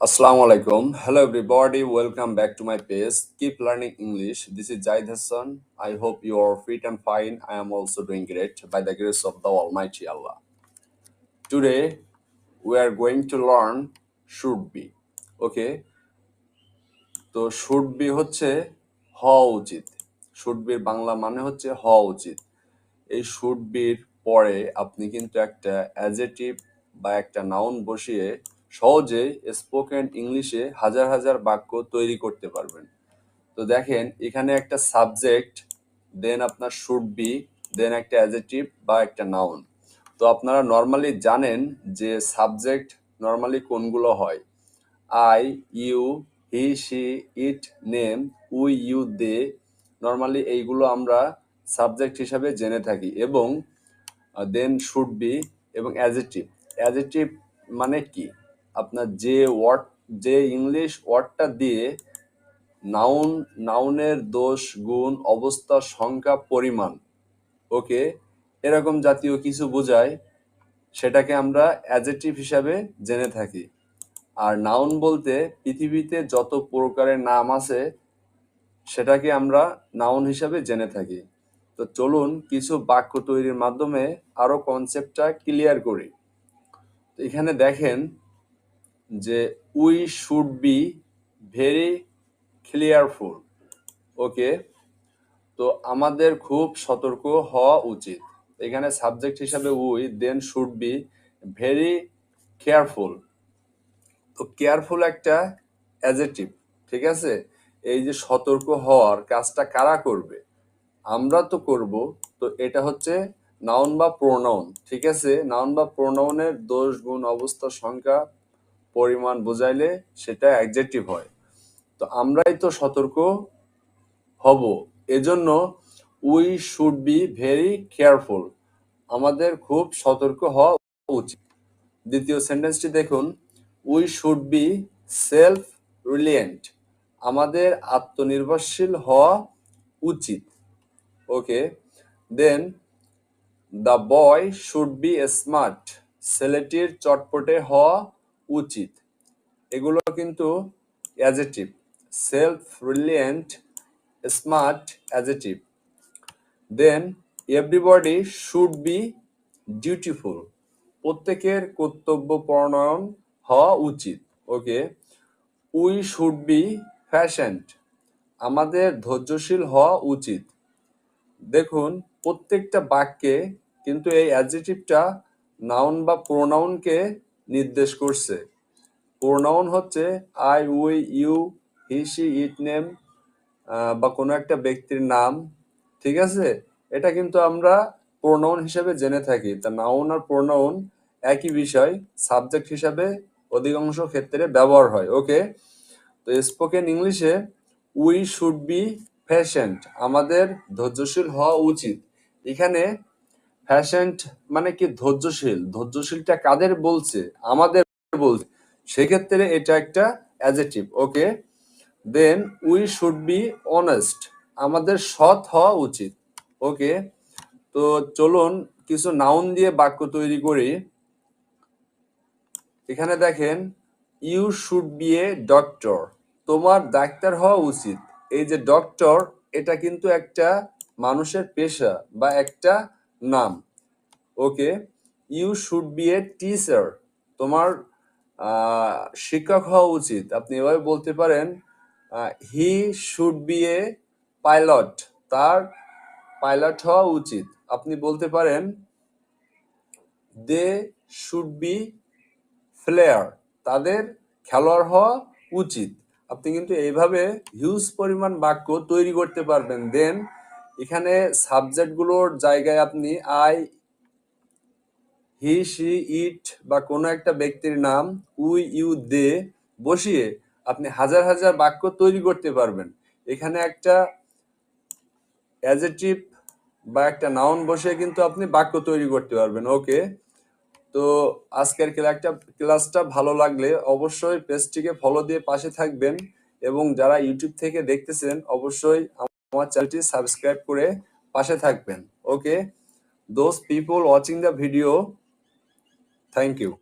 Assalamu alaikum. Hello everybody. Welcome back to my page. Keep learning English. This is Zaid Hassan. I hope you are fit and fine. I am also doing great by the grace of the Almighty Allah. Today we are going to learn should be. Okay? তো should be হচ্ছে হওয়া উচিত। should be Bangla মানে হচ্ছে হওয়া উচিত। এই should বির পরে আপনি কিন্তু একটা অ্যাডজেক্টিভ বা একটা নাউন বসিয়ে সহজেই স্পোকেন ইংলিশে হাজার হাজার বাক্য তৈরি করতে পারবেন। তো দেখেন এখানে একটা সাবজেক্ট, দেন আপনার শুড বি, দেন একটা অ্যাডজেক্টিভ বা একটা নাউন। তো আপনারা নর্মালি জানেন যে সাবজেক্ট নর্মালি কোনগুলো হয়। I, you, he, she, it, name, we, you, they, normally এইগুলো আমরা সাবজেক্ট হিসাবে জেনে থাকি। এবং দেন শুড বি এবং অ্যাডজেক্টিভ। অ্যাডজেক্টিভ মানে কি? আপনার যে ইংলিশ ওয়ার্ডটা দিয়ে নাউনের দোষ, গুণ, অবস্থা, সংখ্যা, পরিমাণ, ওকে, এরকম জাতীয় কিছু বোঝায়, সেটাকে আমরা অ্যাডজেক্টিভ হিসাবে জেনে থাকি। আর নাউন বলতে পৃথিবীতে যত প্রকারের নাম আছে সেটাকে আমরা নাউন হিসাবে জেনে থাকি। তো চলুন কিছু বাক্য তৈরির মাধ্যমে আরো কনসেপ্টটা ক্লিয়ার করি। তো এখানে দেখেন যে উই শুড বি ভেরি ক্লিয়ারফুল। ওকে, তো আমাদের খুব সতর্ক হওয়া উচিত। এখানে সাবজেক্ট হিসাবে we, they should be very careful. তো কেয়ারফুল একটা অ্যাডজেক্টিভ, ঠিক আছে? এই যে সতর্ক হওয়ার কাজটা কারা করবে? আমরা তো করব। তো এটা হচ্ছে নাউন বা প্রোনাউন, ঠিক আছে? নাউন বা প্রোনাউনের দোষ, গুণ, অবস্থা, সংখ্যা, পরিমাণ বোঝাইলে সেটা অ্যাডজেক্টিভ হয়। তো আমরাই তো সতর্ক হব, এজন্য we should be very careful. আমাদের খুব সতর্ক হওয়া উচিত। দ্বিতীয় সেন্টেন্সটি দেখুন, we should be self reliant. আমাদের আত্মনির্ভরশীল হওয়া উচিত। Okay, then the boy should be smart. ছেলেটির চটপটে হওয়া উচিত। এগুলো কিন্তু adjective. Self reliant, smart, adjective. Then everybody should be dutiful. প্রত্যেকের কর্তব্য পরায়ণ হওয়া উচিত। Okay, we should be patient. আমাদের ধৈর্যশীল হওয়া উচিত। দেখুন প্রত্যেকটা বাক্যে কিন্তু এই অ্যাডজেক্টিভটা নাউন বা প্রোনাউনকে নির্দেশ করছে। প্রোনাউন হচ্ছে I, we, you, he, she, it, name বা কোনো একটা ব্যক্তির নাম, ঠিক আছে? এটা কিন্তু আমরা প্রোনাউন হিসেবে জেনে থাকি। তা নাউন আর প্রোনাউন একই বিষয়, সাবজেক্ট হিসাবে অধিকাংশ ক্ষেত্রে ব্যবহার হয়। ওকে, তো স্পোকেন ইংলিশে উই শুড বি পেশেন্ট। আমাদের ধৈর্যশীল হওয়া উচিত। এখানে পেশেন্ট মানে কি? ধৈর্যশীল। ধৈর্যশীলটা কাদের বলছে? আমাদের বলছে। সেক্ষেত্রে এটা একটা adjective. Okay, then we should be honest. আমাদের সৎ হওয়া উচিত। ওকে, তো চলুন কিছু নাউন দিয়ে বাক্য তৈরি করি। এখানে দেখেন, you should be a doctor. তোমার ডাক্তার হওয়া উচিত। এই যে ডক্টর, এটা কিন্তু একটা মানুষের পেশা বা একটা নাম। Okay, you should be a teacher. তোমার শিক্ষক হওয়া উচিত। আপনি এভাবে বলতে পারেন, he should be a pilot. তার পাইলট হওয়া উচিত। আপনি বলতে পারেন, দে শুড বি প্লেয়ার। তাদের খেলোয়াড় হওয়া উচিত। আপনি কিন্তু এইভাবে হিউজ পরিমাণ বাক্য তৈরি করতে পারবেন। দেন এখানে সাবজেক্টগুলোর জায়গায় আপনি আই, হি, শি, ইট বা কোনো একটা ব্যক্তির নাম, উই, ইউ, দে বসিয়ে আপনি হাজার হাজার বাক্য তৈরি করতে পারবেন। এখানে একটা অ্যাডজেক্টিভ বা একটা নাউন বসিয়ে কিন্তু আপনি বাক্য তৈরি করতে পারবেন। ওকে, তো আজকের ক্লাসটা ভালো লাগলে অবশ্যই পেজটিকে ফলো দিয়ে পাশে থাকবেন, এবং যারা ইউটিউব থেকে দেখতেছেন অবশ্যই আমার চ্যানেলটি সাবস্ক্রাইব করে পাশে থাকবেন। ওকে, those people watching the video, thank you.